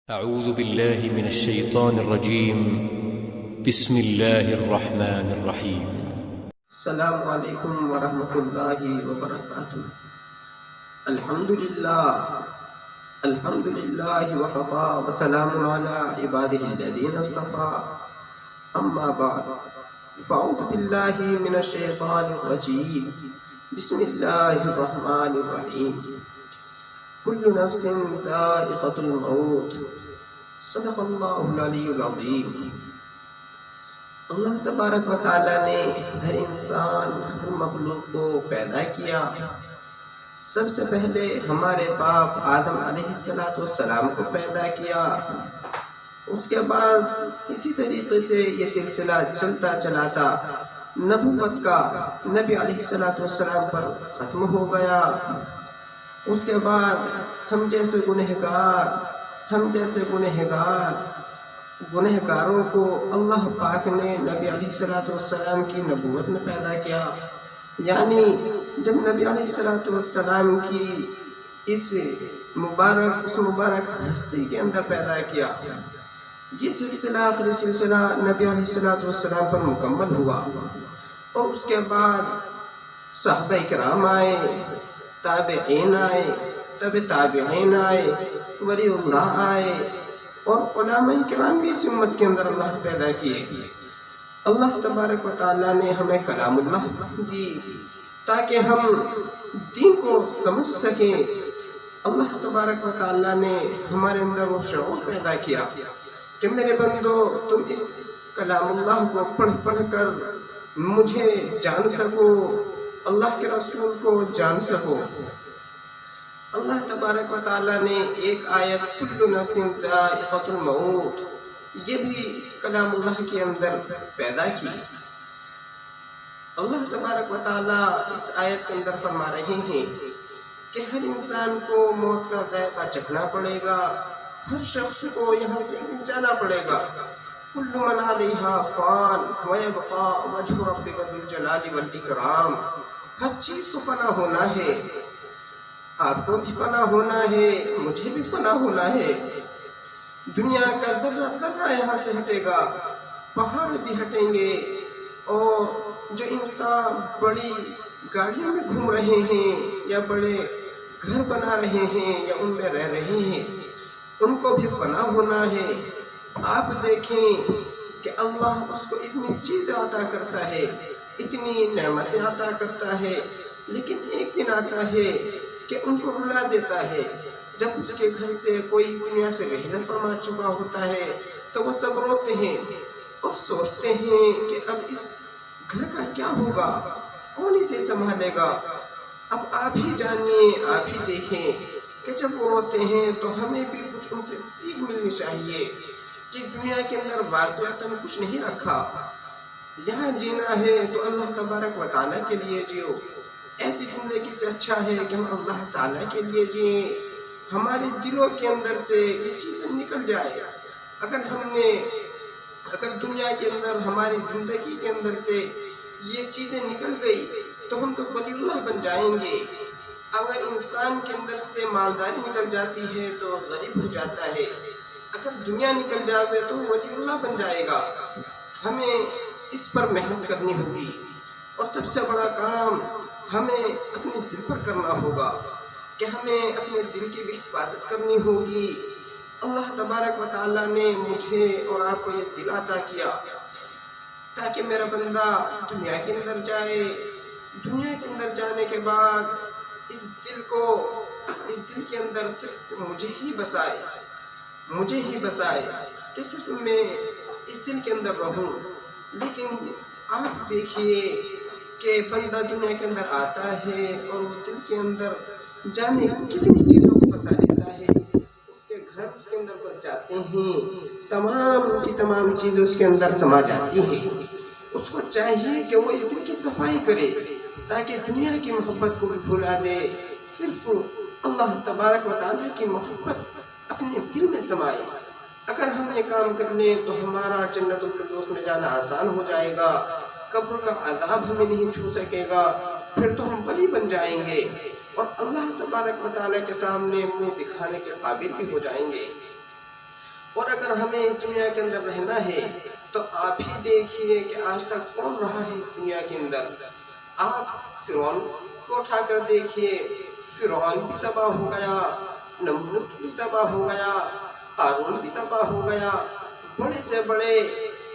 أعوذ بالله من الشيطان الرجيم. بسم الله الرحمن الرحيم. السلام علیکم ورحمۃ اللہ وبرکاتہ. الحمد للہ وقفا وسلام علی عباده الذین اصطفى. اما بعد فاعوذ باللہ من الشیطان الرجیم. بسم اللہ الرحمن الرحیم. کل نفس ذائقۃ الموت. صدق اللہ العلی العظیم. اللہ تبارک و تعالیٰ نے ہر انسان ہر مخلوق کو پیدا کیا. سب سے پہلے ہمارے باپ آدم علیہ السلام کو پیدا کیا. اس کے بعد اسی طریقے سے یہ سلسلہ چلتا چلاتا نبوت کا نبی علیہ السلام پر ختم ہو گیا. اس کے بعد ہم جیسے گنہگاروں کو اللہ پاک نے نبی علیہ السلام کی نبوت میں پیدا کیا. یعنی جب نبی علیہ السلام کی اس مبارک ہستی کے اندر پیدا کیا، یہ سلسلہ آخری سلسلہ نبی علیہ السلام پر مکمل ہوا. اور اس کے بعد صحابہ کرام آئے، تابعین آئے، تابعین آئے، ولی اللہ آئے، اور علماء کرام بھی اس امت کے اندر اللہ پیدا کیے. اللہ تبارک و تعالیٰ نے ہمیں کلام اللہ دی تاکہ ہم دین کو سمجھ سکیں. اللہ تبارک و تعالیٰ نے ہمارے اندر وہ شعور پیدا کیا کہ میرے بندو، تم اس کلام اللہ کو پڑھ کر مجھے جان سکو، اللہ کے رسول کو جان سکو. اللہ تبارک و تعالیٰ نے ایک آیت کل نفس ذائقۃ الموت، یہ بھی کلام اللہ کے اندر پیدا کی. اللہ تبارک و تعالیٰ اس آیت کے اندر فرما رہے ہیں کہ ہر انسان کو موت کا ذائقہ چکھنا پڑے گا، ہر شخص کو یہاں سے جانا پڑے گا. کل من علیہا فان ویبقى وجہ ربک ذو الجلال والاکرام. ہر چیز کو فنا ہونا ہے، آپ کو بھی فنا ہونا ہے، مجھے بھی فنا ہونا ہے. دنیا کا ذرہ ذرہ یہاں سے ہٹے گا، پہاڑ بھی ہٹیں گے، اور جو انسان بڑی گاڑیوں میں گھوم رہے ہیں یا بڑے گھر بنا رہے ہیں یا ان میں رہ رہے ہیں، ان کو بھی فنا ہونا ہے. آپ دیکھیں کہ اللہ اس کو اتنی چیزیں عطا کرتا ہے، اتنی نعمتیں عطا کرتا ہے، لیکن ایک دن آتا ہے کہ ان کو رلا دیتا ہے. جب اس کے گھر سے کوئی دنیا سے رحلت فرما چکا ہوتا ہے تو وہ سب روتے ہیں اور سوچتے ہیں کہ اب اس گھر کا کیا ہوگا، کون اسے سنبھالے گا. اب آپ ہی جانیے، آپ ہی دیکھیں کہ جب وہ روتے ہیں تو ہمیں بھی کچھ ان سے سیکھ ملنی چاہیے کہ دنیا کے اندر واقعات نے کچھ نہیں رکھا. یہاں جینا ہے تو اللہ تبارک و تعالیٰ کے لیے جیو. ایسی زندگی سے اچھا ہے کہ ہم اللہ تعالیٰ کے لیے جئیں. ہمارے دلوں کے اندر سے یہ چیزیں نکل جائے. اگر دنیا کے اندر ہماری زندگی کے اندر سے یہ چیزیں نکل گئی تو ہم تو ولی اللہ بن جائیں گے. اگر انسان کے اندر سے مالداری نکل جاتی ہے تو غریب ہو جاتا ہے. اگر دنیا نکل جائے تو ولی اللہ بن جائے گا. ہمیں اس پر محنت کرنی ہوگی، اور سب سے بڑا کام ہمیں اپنے دل پر کرنا ہوگا کہ ہمیں اپنے دل کی بھی حفاظت کرنی ہوگی. اللہ تبارک و تعالیٰ نے مجھے اور آپ کو یہ دل عطا کیا تاکہ میرا بندہ دنیا کے اندر جائے. دنیا کے اندر جانے کے بعد اس دل کے اندر صرف مجھے ہی بسائے کہ صرف میں اس دل کے اندر رہوں. لیکن آپ دیکھیے کہ بندہ دنیا کے اندر آتا ہے اور وہ دل کے اندر جانے کتنی چیزوں کو بسا لیتا ہے. اس کے گھر اس کے اندر بس جاتے ہیں، تمام کی تمام چیزیں اس کے اندر سما جاتی ہیں. اس کو چاہیے کہ وہ اس دل کی صفائی کرے تاکہ دنیا کی محبت کو بھی بھلا دے، صرف اللہ تبارک و تعالیٰ کی محبت اپنے دل میں سمائے. اگر ہم یہ کام کر لیں تو ہمارا جنت الفردوس میں جانا آسان ہو جائے گا، قبر کا عذاب ہمیں نہیں چھو سکے گا، پھر تو ہم ولی بن جائیں گے اور اللہ تبارک و تعالیٰ کے سامنے منہ دکھانے کے قابل بھی ہو جائیں گے. اور اگر ہمیں اس دنیا کے اندر رہنا ہے تو آپ ہی دیکھیے کہ آج تک کون رہا ہے اس دنیا کے اندر۔ آپ فرعون کو اٹھا کر دیکھیے، فرعون بھی تباہ ہو گیا، نمرود بھی تباہ ہو گیا، قارون بھی تباہ ہو گیا، بڑے سے بڑے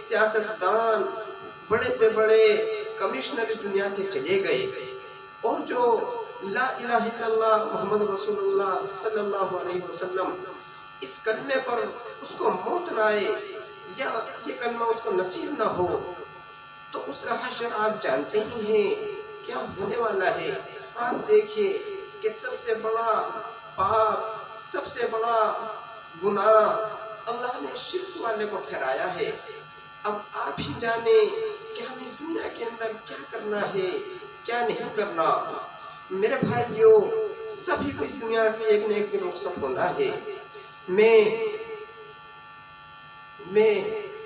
سیاستدان، بڑے سے بڑے کمشنر اس دنیا سے چلے گئے، اور جو لا الہ الا اللہ محمد رسول اللہ صلی اللہ علیہ وسلم اس کلمے پر اس کو موت نہ آئے یا یہ کلمہ اس کو نصیب نہ ہو، تو اس کا حشر آپ جانتے ہی ہیں کیا ہونے والا ہے۔ آپ دیکھیے کہ سب سے بڑا پاپ، سب سے بڑا گناہ اللہ نے شرک والے کو ٹھہرایا ہے۔ اب آپ ہی جانیں کہ ہم اس دنیا کے اندر کیا کرنا ہے، کیا نہیں کرنا۔ میرے بھائیوں، سبھی کو اس دنیا سے ایک نہ ایک دن رخصت ہونا ہے۔ میں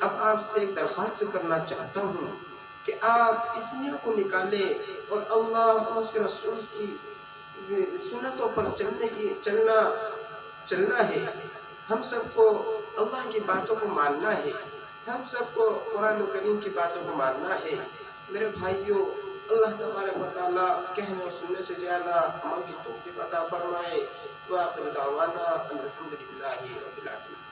اب آپ سے ایک درخواست کرنا چاہتا ہوں کہ آپ اس دنیا کو نکالیں اور اللہ اور اس کے رسول کی سنتوں پر چلنا ہے۔ ہم سب کو اللہ کی باتوں کو ماننا ہے، ہم سب کو قرآن کریم کی باتوں کو ماننا ہے۔ میرے بھائیوں، اللہ تبارک و تعالیٰ کہنے اور سننے سے زیادہ عمل کی توفیق عطا فرمائے۔ وآخر دعوانا ان الحمد للہ رب العالمین۔